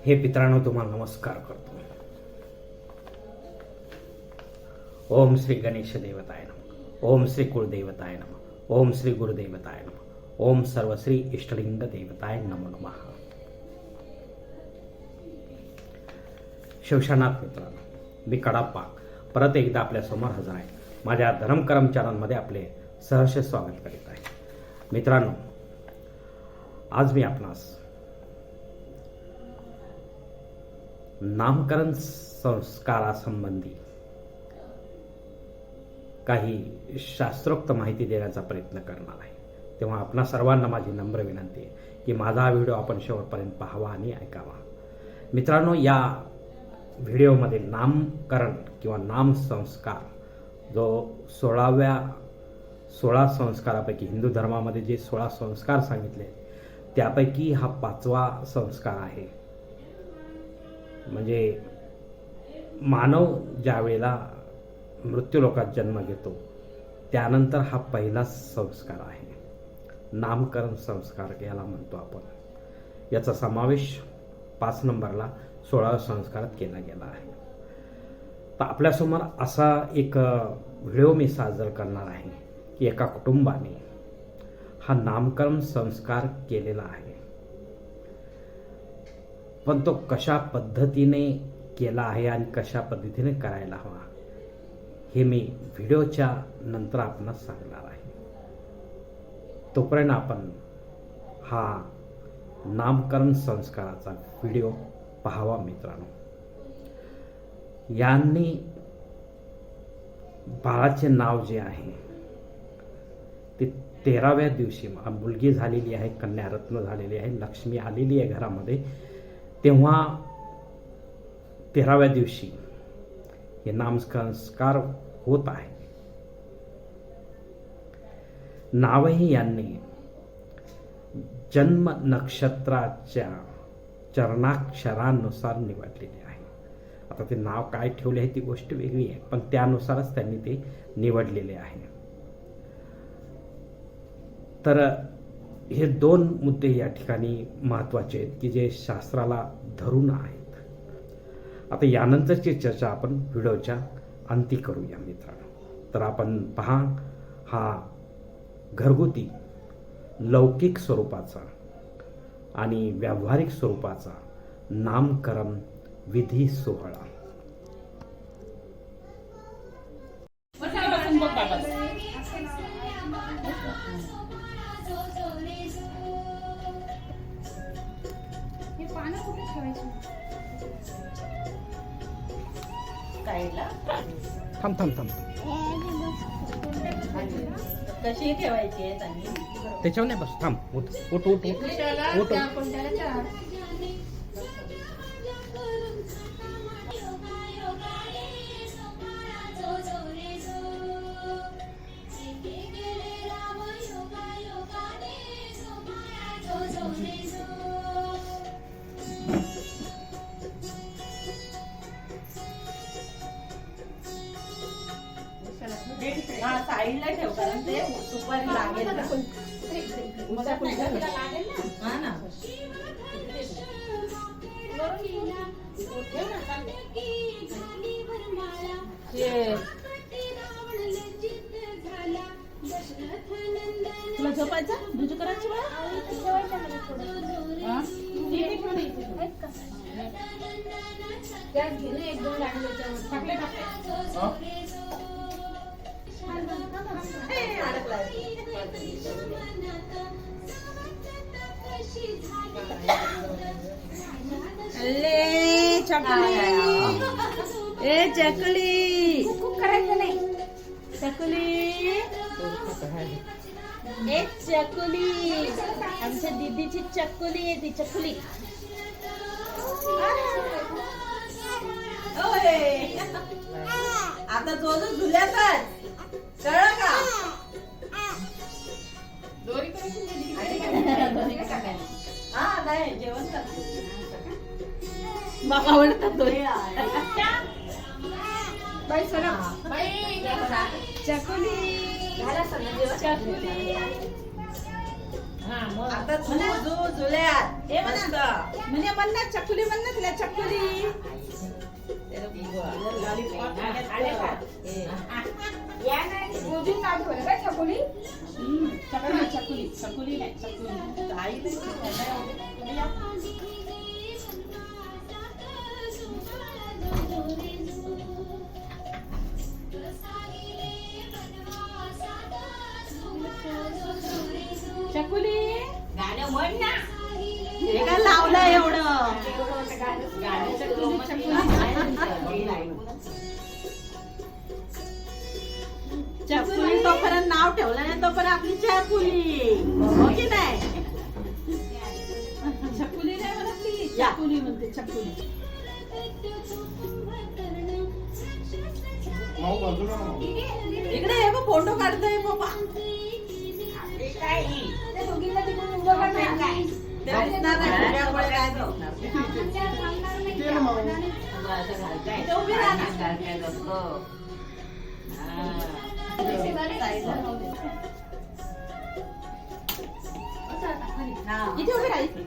हे पितरांनो तुम्हाला नमस्कार करतो. ओम श्री गणेश देवताय नमः. ओम श्री कुलदेवताय नमः. ओम श्री गुरुदेवताय नमः. ओम सर्वश्री इष्टलिंग देवताय नमो नमः. शिवशानाथ मित्रांनो, मी कडाप्पा परत एकदा आपल्या समोर हजर आहे. माझ्या धर्मकरम चॅनलमध्ये आपले सहर्ष स्वागत करीत आहे. मित्रांनो, आज मी आपणास नामकरण संस्कारासंबंधी काही शास्त्रोक्त माहिती देण्याचा प्रयत्न करणार आहे. तेव्हा आपणा सर्वांना माझी नम्र विनंती आहे की माझा हा व्हिडिओ आपण शेवटपर्यंत पाहावा आणि ऐकावा. मित्रांनो, या व्हिडिओमध्ये नामकरण किंवा नाम संस्कार जो 16 संस्कारापैकी हिंदू धर्मामध्ये जे 16 संस्कार सांगितले त्यापैकी हा 5वा संस्कार आहे. म्हणजे मानव ज्या वेळेला मृत्यूलोकात जन्म घेतो त्यानंतर हा पहिला संस्कार आहे. नामकरण संस्कार याला म्हणतो आपण. याचा समावेश 5 नंबरला 16 संस्कारात केला गेला आहे. तर आपल्यासमोर असा एक व्हिडिओ मी सादर करणार आहे की एका कुटुंबाने हा नामकरण संस्कार केलेला आहे, पण तो कशा पद्धतीने केला आहे आणि कशा पद्धतीने करायला हवा हे मी व्हिडिओच्या नंतर आपणास सांगणार आहे. तोपर्यंत आपण हा नामकरण संस्काराचा व्हिडिओ पाहावा. मित्रांनो, यांनी बाळाचे नाव जे आहे ते 13व्या दिवशी मुलगी झालेली आहे, कन्यारत्न झालेली आहे, लक्ष्मी आलेली आहे घरामध्ये, तेव्हा 13व्या दिवशी हे नामसंस्कार होत आहे. नावही यांनी जन्म नक्षत्राच्या चरणाक्षरानुसार निवडलेले आहे. आता ते नाव काय ठेवले आहे ती गोष्ट वेगळी आहे, पण त्यानुसारच त्यांनी ते निवडलेले आहे. तर हे 2 मुद्दे या ठिकाणी महत्त्वाचे आहेत की जे शास्त्राला धरून आहेत. आता यानंतरची चर्चा आपण व्हिडिओच्या अंती करूया. मित्रांनो, तर आपण पहा हा घरगुती लौकिक स्वरूपाचा आणि व्यावहारिक स्वरूपाचा नामकरण विधी सोहळा. थांब थांब थांब कशी ठेवायची त्याच्यावर नाही, बस थांब. उठ उठ उठ उठ उठ. साईडला ठेव, कारण ते सुपारी लागेल ना. हा ना. तुला झोपायचं रुजू करायची चकली करायचं नाही. चकली एक चकुली, आमच्या दीदीची चकुली आहे ती चकुली. आता जो झुल्यातच कळलं का? हा नाही, जेवण करतो बाबा आवडतात चकुली. चकुली आता झुल्यात ए, म्हणा. म्हणजे म्हण ना चकुली म्हण ना तिला चकुली. रोजी नाव ठेवलं काय छकुली? चकुली चकुली चकुली नाही चकुली. आई चकुली गाणं म्हण ना. हे काय लावलं एवढं चकुली चकुली. चकुली तोपर्यंत नाव ठेवलं नाही तोपर्यंत आपली चकुली हो की नाही. चकुली नाही म्हणत ती या. चकुली म्हणते चकुली. इकडे हे बघ फोटो काढतोय बाबा. काय ही? त्या दोघींना तिकडून उभं करणार काय? ते दिसणार नाही, फुग्यामुळे काय दिसणार. घालताय. ते उभी राहा ना. घालताय लोकं. हा. हा. इथे उभी राहा इथे.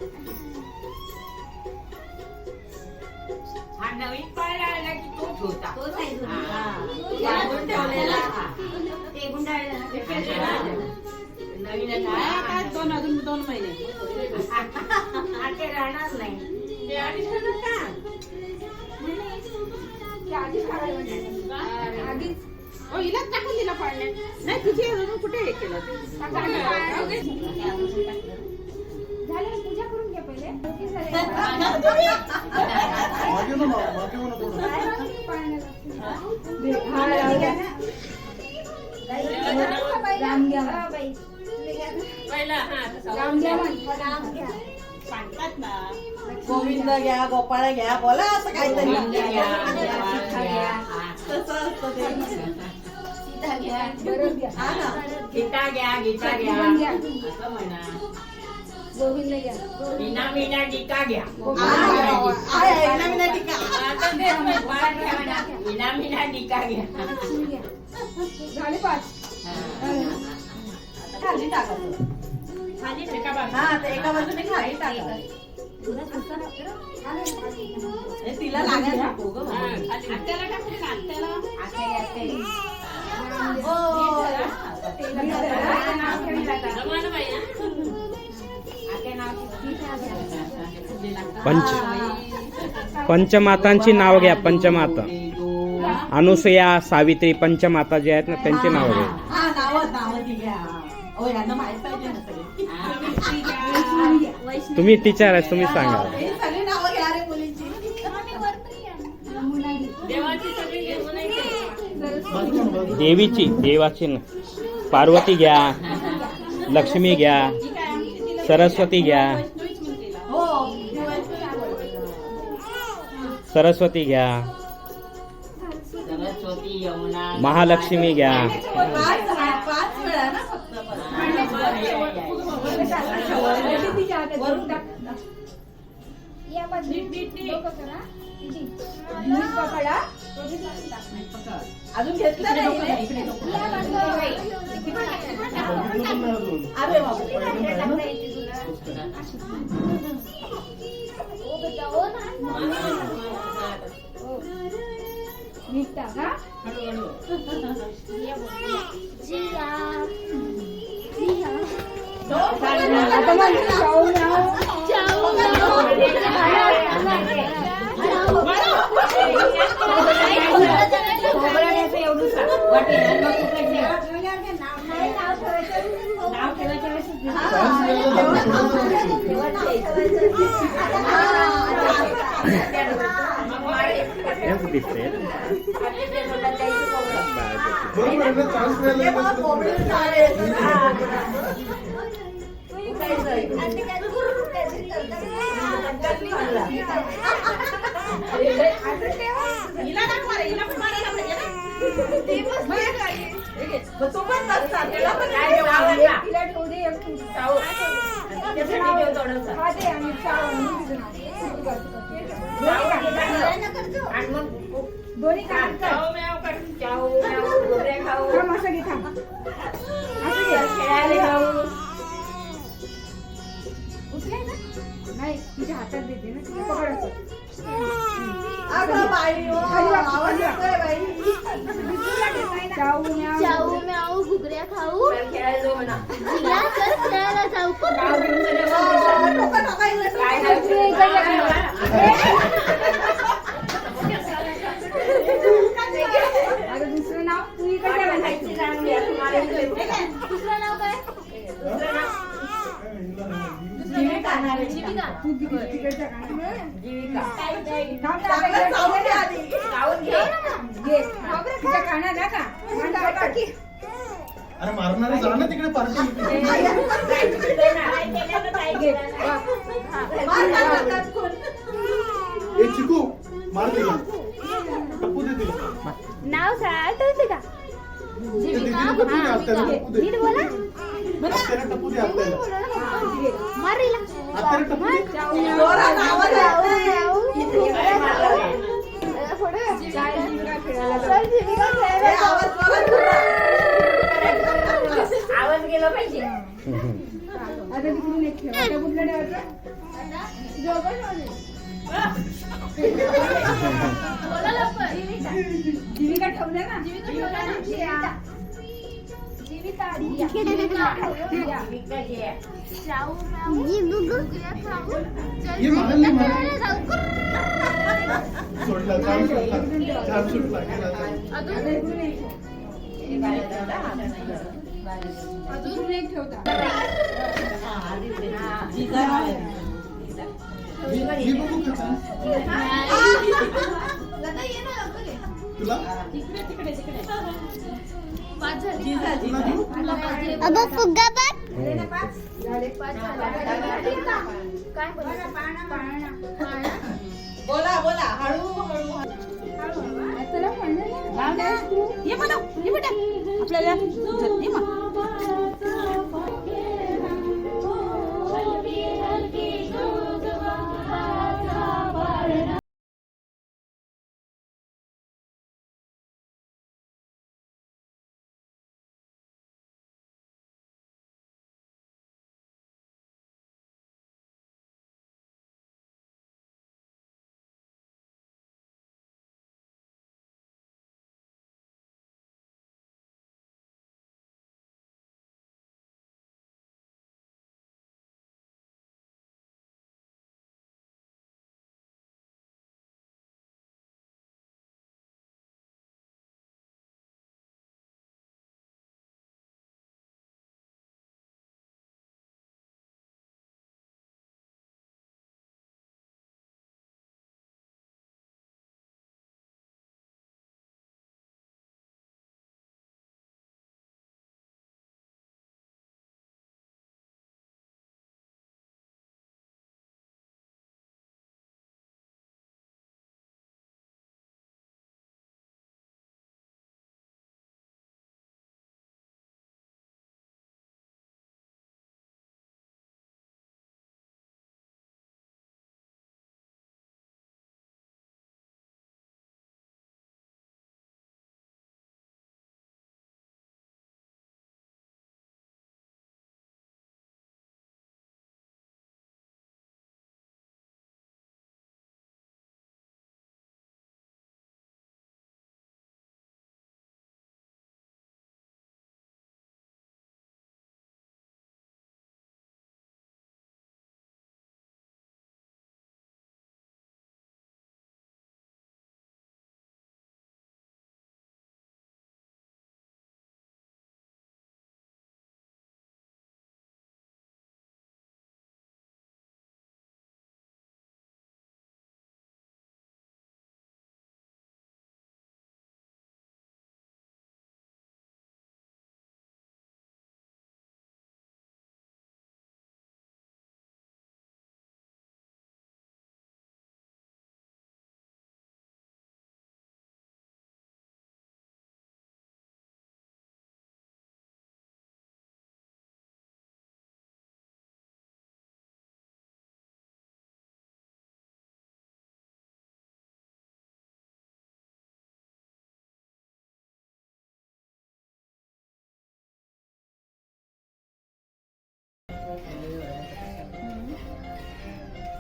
हा नवीन पाळला आला की तोच होता. हा. बांधून ठेवलेला. ते गुंडाळलं. ते पेरलेलं. नवीनच काय आहे. काय अजून 2 महिने. हा, ते राहणार नाही. ते आधीच म्हणत का? ते आधीच काढायला म्हणजे. आधीच ओ हिलाच टाकून दिला पाळण्यात. नाही तुझी अजून कुठे हे केलं ते? झालं पूजा करून घ्या पहिले. किती झाले? राम घ्या बाई. राम घ्या म्हण. राम घ्या. सांगतात ना. गोविंद घ्या गोपाळ घ्या बोला असं काहीतरी. गोविंद घ्या, सीता घ्या. तसं असतं ते. सीता घ्या. बरं घ्या. हा ना. गीता घ्या, गीता घ्या. गोविंद घ्या. असं म्हणा. गोविंद घ्या. मीना मीना गीता घ्या. आहे, नवीन आहे टीका. आता ते बाळ घ्या म्हणा. मीना मीना गीता घ्या. लक्ष्मी घ्या. झाले 5. खाली टाकायचं. खाली एका बाजूला. हा ते एका बाजूने खाली टाकायचं. हे तिला लागायला नको गं हा, बाई. खाली. आत्याला टाकू दे ना, आत्याला. हो. जमाना बाई, हा. पंचमातांची नाव घ्या. पंचमाता अनुसया, सावित्री, पंचमाता जे आहेत ना त्यांची नाव घ्या. हा नावं ती घ्या. हो यांना माहित पाहिजे ना सगळे. तुम्ही टीचर आहे, तुम्ही सांगा. हे सगळी नावं घ्या रे मुलींची. देवाची सगळी घेऊन यायची. देवीची, देवाची ना. पार्वती घ्या, लक्ष्मी घ्या, ही काय आमची तिला सरस्वती घ्या, वैष्णवीच म्हणते तिला. हो. सरस्वती घ्या, सरस्वती, यमुना, महालक्ष्मी घ्या. 5 वेळा ना फक्त. तिच्या हातात वरून टाक. या बाजूने डोकं करा. नीट पकडा. अजून घेतलं नाही हिने? या बाजूला. अरे बाबा. ओ बेटा, ओ ना. नीट टाक हा. आता मग चाऊ म्याऊ. खोबरं घ्यायचं एवढूसा. वाटीत. मग कुठलं घ्या. नाव ठेवायच्या वेळेस मग वाढे. हेच दिसते. हिला नाही मारे, हिला पण मारायला पाहिजे ना. तू पण बसता. तिला पण काय देऊ आवडला? तिला ठेवू दे. एक ठेवू दे. चाऊ. त्याच्यासाठी देऊ थोडंसं. हा दे आणि चाऊ आणि तिचं नाव. आणि मग दोन्ही काढ कर. चाऊ म्याव करून चाऊ म्याव खोबरे खाऊ. थांब असं घे थांब. असं घे. खेळायला जाऊ. नाही तिच्या हातात देते ना तिला पकड असं. अगं बाई हो, आवाज येतोय बाई. चाऊ म्याऊ. चाऊ म्याऊ घुगऱ्या खाऊ खेळायला जाऊ म्हणा. जिया कर खेळायला जाऊ नाव घेऊन गेले हो, बघ. डोकं टाकायला काय नाही. आता दुसरं नाव तू इकडे ठेव. खायची जाणून घ्या, तुम्हाला इकडे. दुसरं नाव काय दुसरं नाव. जीविका नाव आहे जीविका. तू तिकडच्या कानात. जीविका. थांब ना, चांगलं चावून द्या आधी. जाऊन घे. घे. तिच्या कानात आहे का? कानात आहे का? अरे मारणारे जा ना तिकडे पार्टी जायचं तिकडे ना. घे. वा. मार खातात कोण? ए चिकू मार तिला टप्पू दे तिला नाव काय आठवते का ते दीदीला टप्पू दे आत्याला टप्पू दे नीट बोला आत्याला टप्पू दे आत्याला मारीला आत्याला टप्पू दे जोरात आवाज येतोय. काय मारलं रे? ए, आवाज जोरात आवाज गेला पाहिजे. आता तिकडून एक ठेव. आता कुठलं ठेवायचं? जीविका ठेवलं ना? जीविका घे. चाऊ म्याऊ घुगऱ्या खाऊ ये मारल ये मारल खेळायला जाऊ सोडला छान सुटला गेला आता. आता इकडून एक ठेव. अजून एक ठेवता. ही बघू का तुला तुला देऊ? अगं फुगा बघ काय बोला बोला हळू हळू चला म्हणलं ये म्हणा ये बेटा आपल्याला ये मग.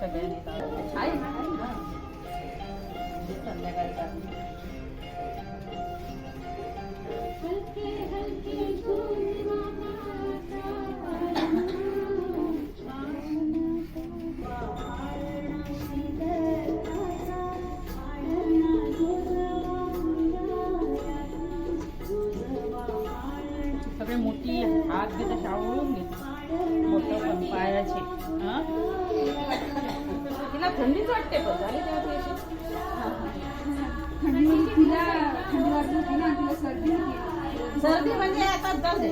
सगळ्यांनी आहे ना संध्याकाळचा सगळे मोठी हात घेता शाळून घेते मोठं पण पायाचे हं? तिला थंडीच वाटते पण झाली तेव्हा ती अशी. थंडी तिला थंडी वाटली होती ना तिला सर्दी होती सर्दी म्हणजे आता जाऊ दे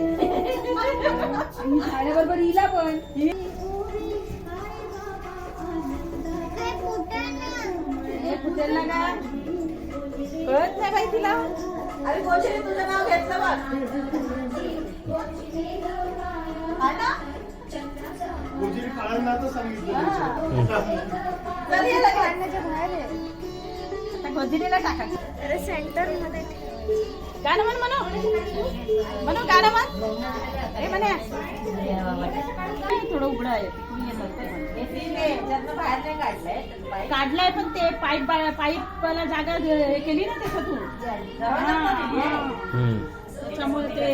आणि झाल्याबरोबर हिला पण हे फुटेल ना का कळत नाही बाई तिला अरे गोष्टी तुझं नाव घेतलं बघ ना गुरुजीने काळांना आता सांगितलं तरी याला घे. काढण्याच्या बाहेर आहे. आता गोजिरीला टाकायचं अरे सेंटर मध्ये गाणं म्हणू गाणं म्हण अरे म्हणे थोडं उघडं आहे काढलाय पण ते पाईपला जागा हे केली ना त्याच्यातून त्याच्यामुळे ते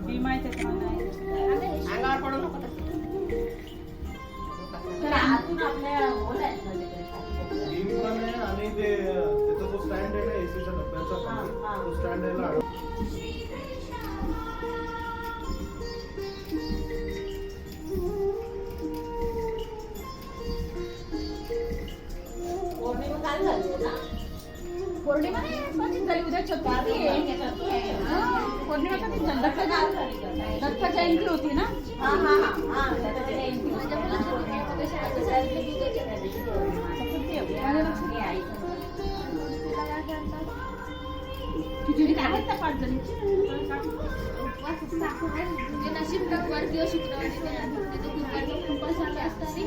भीम आहे त्याच्यामुळे अंगावर पडू नको तर आतून आपल्या होल आहेत ना ते. बीम पण आहे आणि ते त्याचा जो स्टँड आहे ना एसीच्या डब्याचा खाली, तो स्टँड आहे ना पौर्णिमा काल झाली ना पौर्णिमा नाही कधीच झाली उद्या चतुर्थी आहे पौर्णिमा कधीच झाली दत्त जयंती होती ना खिचडी आहेत ना 5 जणीची नशीब रविवार किंवा शुक्रवारी उपवास असतात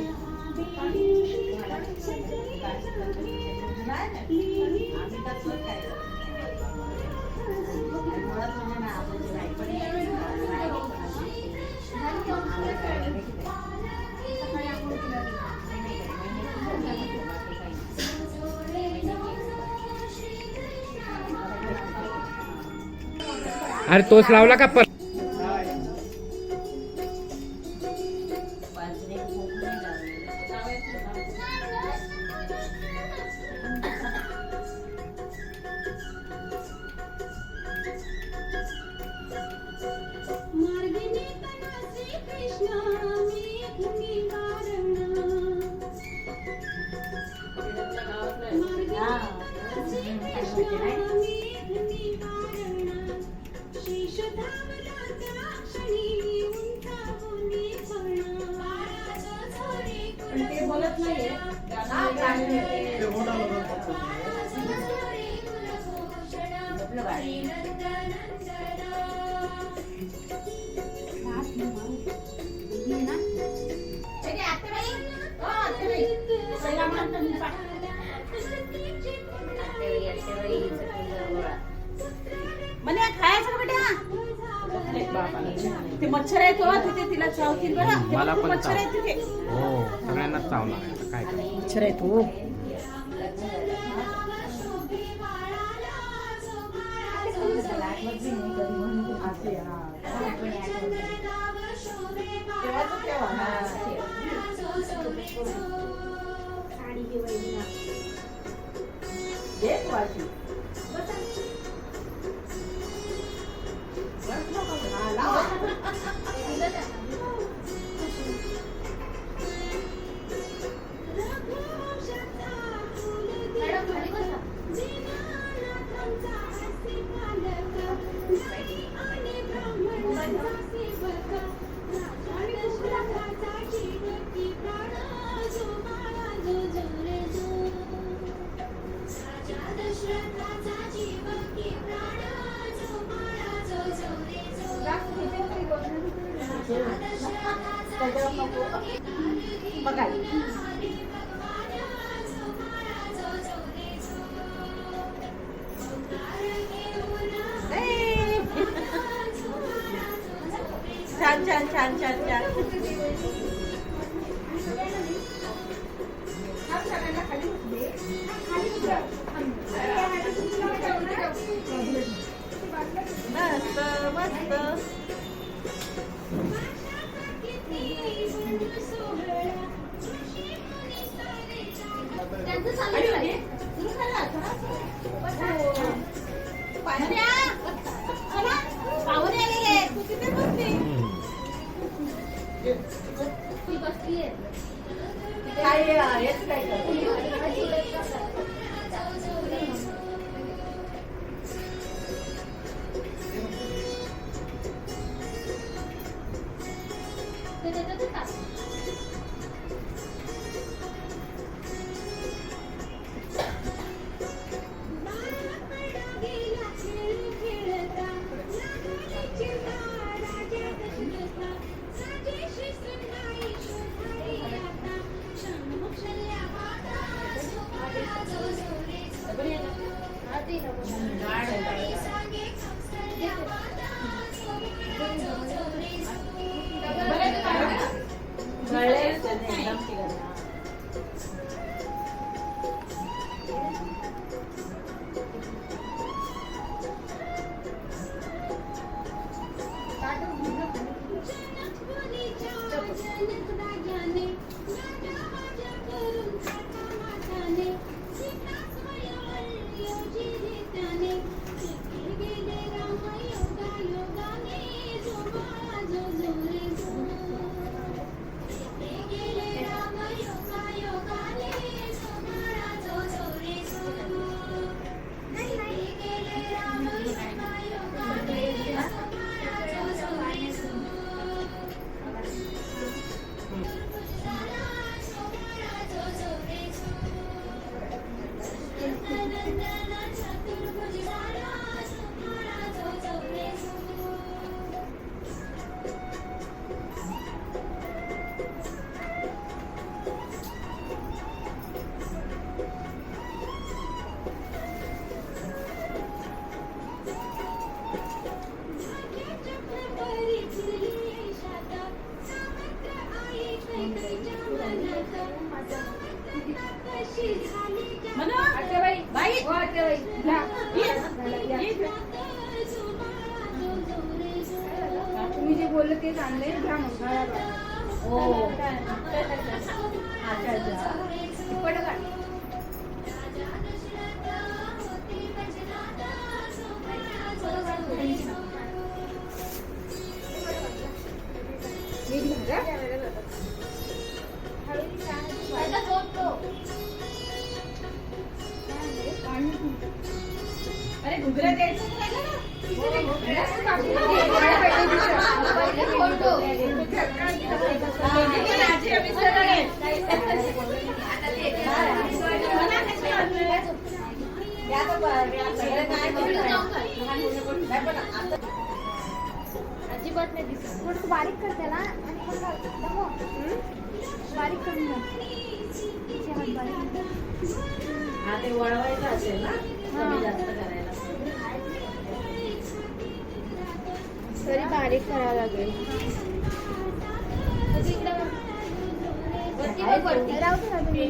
अरे तोच लावला का पण ते बोलत नाहीये ते मोठा बघा फक्त. म्हणे खायचं का बेटा ते मच्छर आहेत हो तिथे तिला चावतील बरं ते मला खूप पण मच्छर आहेत तिथे हो सगळ्यांनाच चावणार आहे आता काय करायचं. मच्छर आहेत हो बघा छान छान छान छान छान छान. हा सगळ्यांना खाली उतरे. हा, खाली उतरा. मस्त मस्त. त्यांचं चालू आहे. सुरू करा. पाहुणे या. चला. पाहुणे आलेले. तू तिथे बसली. ती बसलीये. काय हेच काय करते? ते त्याच्यातच टाक. तुम्ही जे बोलले तेच आणले घ्या मग घराला. अरे घुगऱ्या द्यायचं अजिबात नाही दिसत. थोडंसं बारीक कर त्याला आणि मग दमव. बारीक करून घ्या. तिचे हात बारीक कर. हा ते वळवायचं असेल ना, कमी जास्त करायला. तरी बारीक करावं लागेल. राहू दे ना तुम्ही.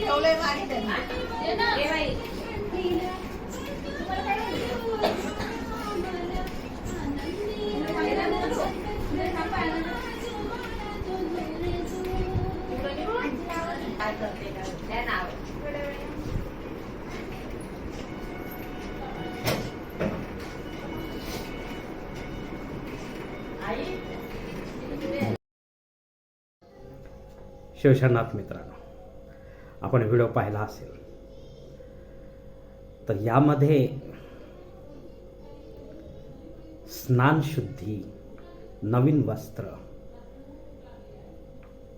ठेवलंय मागे त्यांना. काय करते का त्या नाव आई. शिवशनाथ मित्रांनो, आपण व्हिडिओ पाहिला असेल. तर यामध्ये स्नानशुद्धी, नवीन वस्त्र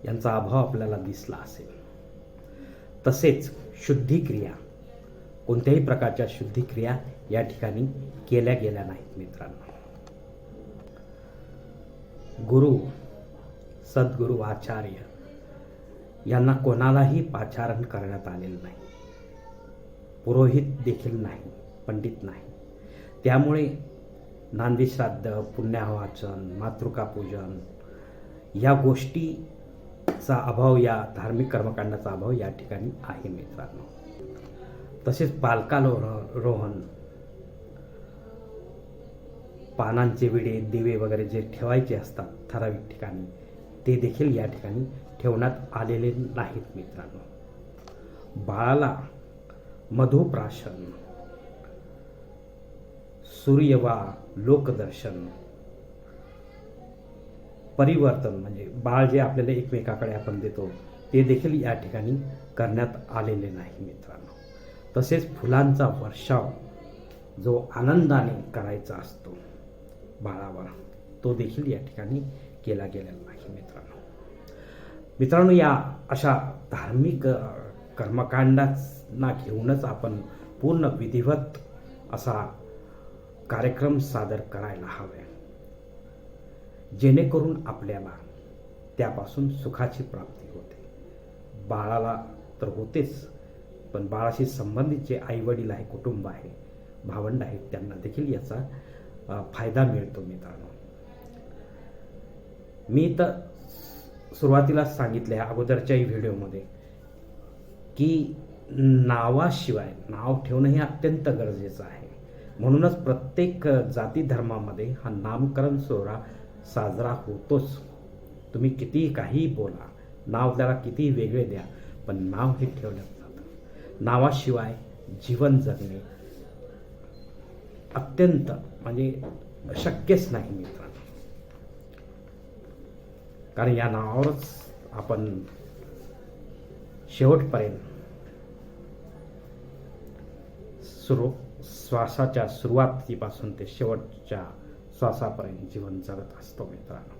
यांचा अभाव आपल्याला दिसला असेल. तसेच शुद्धिक्रिया, कोणत्याही प्रकारच्या शुद्धिक्रिया या ठिकाणी केल्या गेल्या नाहीत मित्रांनो. गुरु, सद्गुरु, आचार्य यांना कोणालाही पाचारण करण्यात आलेलं नाही. पुरोहित देखील नाही, पंडित नाही. त्यामुळे नांदीश्राद्ध, पुण्याहवाचन, मातृका पूजन या गोष्टीचा अभाव, या धार्मिक कर्मकांडाचा अभाव या ठिकाणी आहे मित्रांनो. तसेच पालकारोहण, पानांचे विडे, दिवे वगैरे जे ठेवायचे असतात ठराविक ठिकाणी, ते देखील या ठिकाणी ठेवण्यात आलेले नाहीत मित्रांनो. बाळाला मधुप्राशन, सूर्यवा, लोकदर्शन, परिवर्तन म्हणजे बाळ जे आपल्याला एकमेकाकडे आपण देतो ते देखील या ठिकाणी करण्यात आलेले नाही मित्रांनो. तसेच फुलांचा वर्षाव जो आनंदाने करायचा असतो बाळावर, तो देखील या ठिकाणी केला गेलेला नाही मित्रांनो. मित्रांनो, या अशा धार्मिक कर्मकांडांना घेऊनच आपण पूर्ण विधिवत असा कार्यक्रम सादर करायला हवे, जेणेकरून आपल्याला त्यापासून सुखाची प्राप्ती होते. बाळाला तर होतेच, पण बाळाशी संबंधित जे आईवडील आहे, कुटुंब आहे, भावंड आहेत, त्यांना देखील याचा फायदा मिळतो मित्रांनो. मी तर सुरुवातीला सांगितले अगोदरच्याही व्हिडिओमध्ये की नावाशिवाय नाव ठेवणं हे अत्यंत गरजेचं आहे. म्हणूनच प्रत्येक जाती धर्मामध्ये हा नामकरण सोहळा साजरा होतोच. तुम्ही कितीही काहीही बोला, नाव त्याला कितीही वेगळे द्या, पण नाव हे ठेवलं जातं. नावाशिवाय जीवन जगणे अत्यंत म्हणजे शक्यच नाही मित्रांनो. कारण या नावावरच आपण शेवटपर्यंत श्वासाच्या सुरुवातीपासून ते शेवटच्या श्वासापर्यंत जीवन जगत असतो मित्रांनो.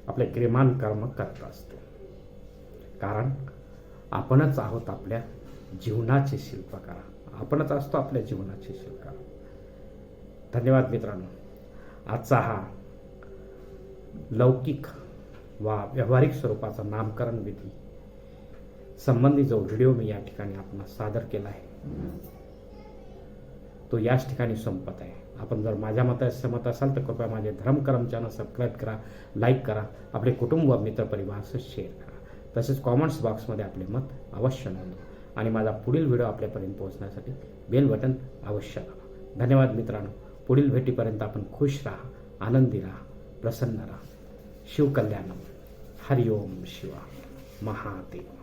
आपले क्रिमान कर्म करत असतो. कारण आपणच आहोत आपल्या जीवनाचे शिल्पकार, आपणच असतो आपल्या जीवनाचे शिल्पकार. धन्यवाद मित्रांनो. आजचा हा लौकिक वा व्यावहारिक स्वरूपाचा नामकरण विधी संबंधी जो व्हिडिओ मी या ठिकाणी आपणास सादर केला आहे तो याच ठिकाणी संपत आहे. आपण जर माझ्या मताशी सहमत असाल तर कृपया माझे धर्मकरम चॅनल सबस्क्राईब करा, लाईक करा, आपले कुटुंब व मित्रपरिवारासह शेअर करा. तसेच कॉमेंट्स बॉक्समध्ये आपले मत अवश्य नोंदवा आणि माझा पुढील व्हिडिओ आपल्यापर्यंत पोहोचण्यासाठी बेल बटन अवश्य दाबा. धन्यवाद मित्रांनो. पुढील भेटीपर्यंत आपण खुश राहा, आनंदी राहा, प्रसन्न राहा. शिवकल्याणम. हरिओम शिवा महादेव.